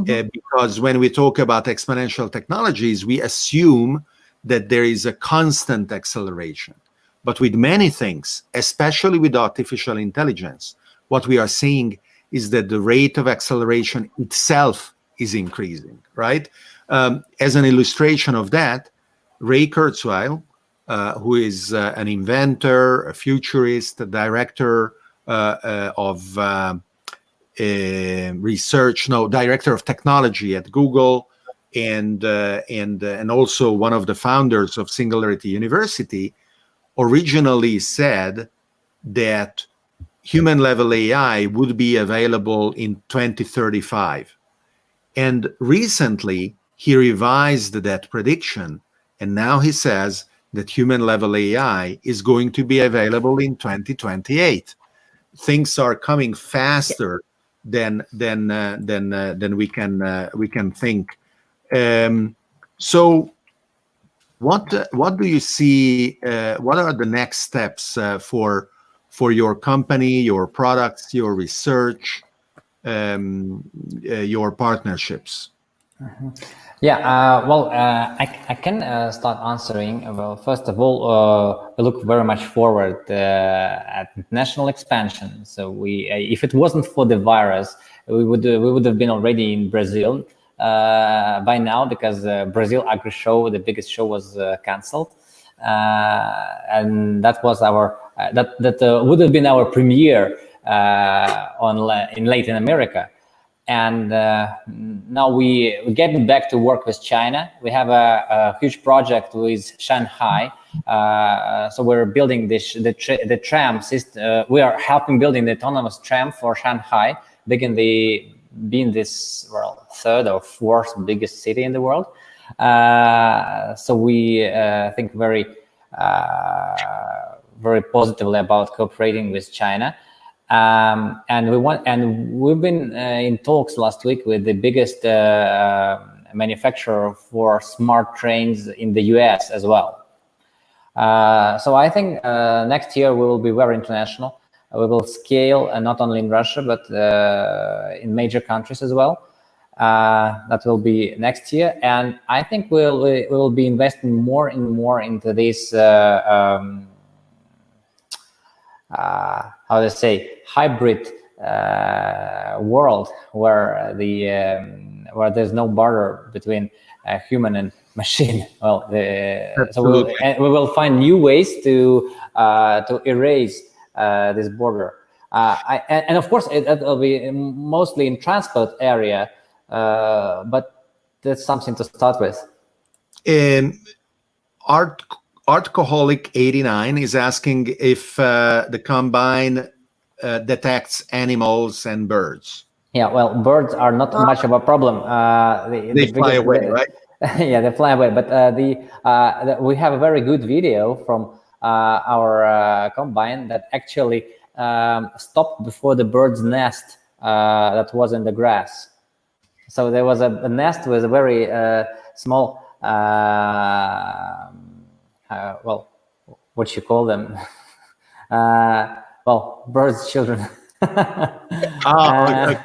Because when we talk about exponential technologies, we assume that there is a constant acceleration. But with many things, especially with artificial intelligence, what we are seeing is that the rate of acceleration itself is increasing, right? As an illustration of that, Ray Kurzweil, who is an inventor, a futurist, a director of director of technology at Google, and also one of the founders of Singularity University, originally said that human-level AI would be available in 2035. And recently, he revised that prediction, and now he says that human-level AI is going to be available in 2028. Things are coming faster than we can think. So, what do you see? What are the next steps for your company, your products, your research, your partnerships? Yeah, well, I can start answering. Well, first of all, we look very much forward at international expansion. So if it wasn't for the virus, we would have been already in Brazil by now, because Brazil Agri Show, the biggest show, was cancelled, and that was our that would have been our premiere in Latin America. And now we're getting back to work with China. We have a huge project with Shanghai. So we're building the tram system. We are helping building the autonomous tram for Shanghai, being this third or fourth biggest city in the world. So we think very positively about cooperating with China. And we've been in talks last week with the biggest manufacturer for smart trains in the US as well. So I think next year we will be very international. We will scale, not only in Russia, but in major countries as well. That will be next year. And I think we will be investing more and more into this how to say, hybrid world where there's no border between human and machine. Well, so we will find new ways to erase this border. And of course, it will be mostly in transport area, but that's something to start with. Artcoholic89 is asking if the combine detects animals and birds. Yeah, well, birds are not much of a problem. They fly away, right? Yeah, they fly away. But we have a very good video from our combine that actually stopped before the bird's nest that was in the grass. So there was a nest with a very small, well, what you call them? Well, birds' children. Okay.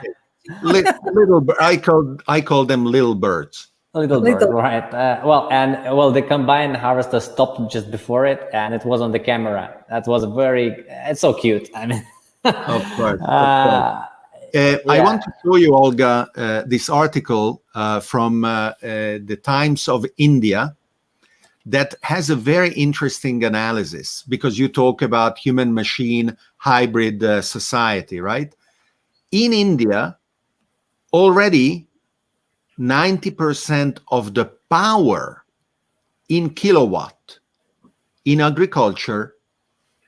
Little, I call them little birds. Little bird, right? The combine harvester stopped just before it, and it was on the camera. That was it's so cute. I mean, of course. I want to show you, Olga, this article from the Times of India that has a very interesting analysis, because you talk about human-machine hybrid society, right? In India, already 90% of the power in kilowatt in agriculture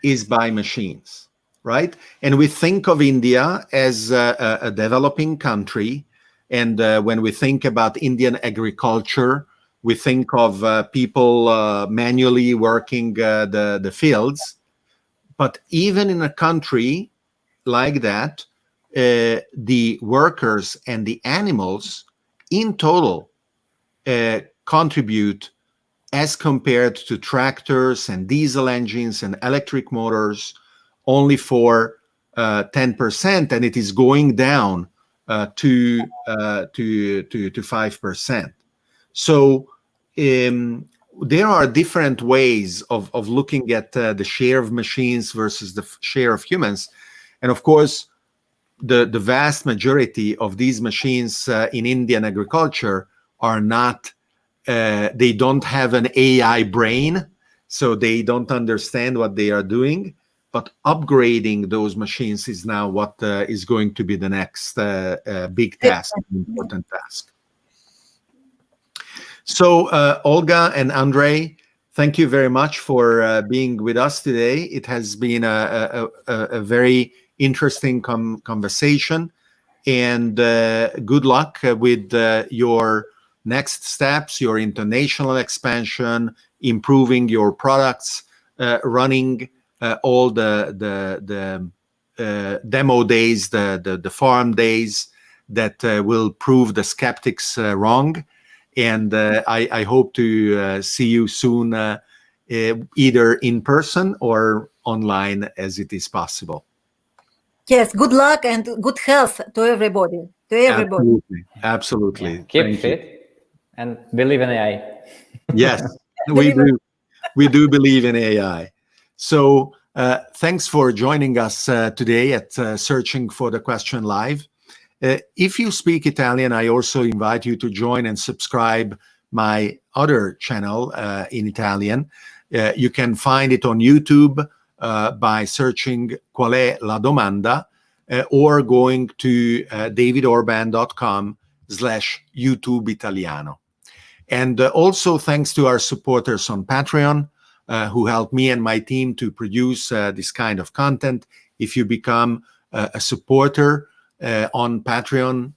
is by machines, right? And we think of India as a developing country. And when we think about Indian agriculture, we think of people manually working the fields. But even in a country like that, the workers and the animals in total contribute, as compared to tractors and diesel engines and electric motors, only for 10%, and it is going down to 5%. So there are different ways of looking at the share of machines versus the share of humans, and of course, the vast majority of these machines in Indian agriculture are not. They don't have an AI brain, so they don't understand what they are doing. But upgrading those machines is now what is going to be the next big task, important task. So, Olga and Andrey, thank you very much for being with us today. It has been a very interesting conversation, and good luck with your next steps, your international expansion, improving your products, running all the demo days, the farm days that will prove the skeptics wrong. And I hope to see you soon, either in person or online, as it is possible. Yes, good luck and good health to everybody. Absolutely. Yeah. Keep fit and believe in AI. Yes, we do. We do believe in AI. So thanks for joining us today at Searching for the Question Live. If you speak Italian, I also invite you to join and subscribe my other channel in Italian. You can find it on YouTube by searching Qual è la domanda or going to davidorban.com/YouTube Italiano. And also thanks to our supporters on Patreon who help me and my team to produce this kind of content. If you become a supporter on Patreon,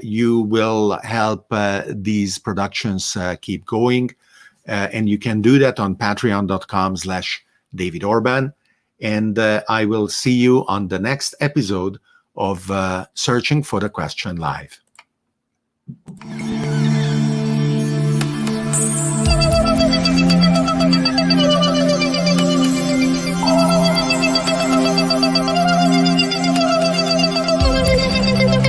you will help these productions keep going. And you can do that on patreon.com/davidorban. And I will see you on the next episode of Searching for the Question Live.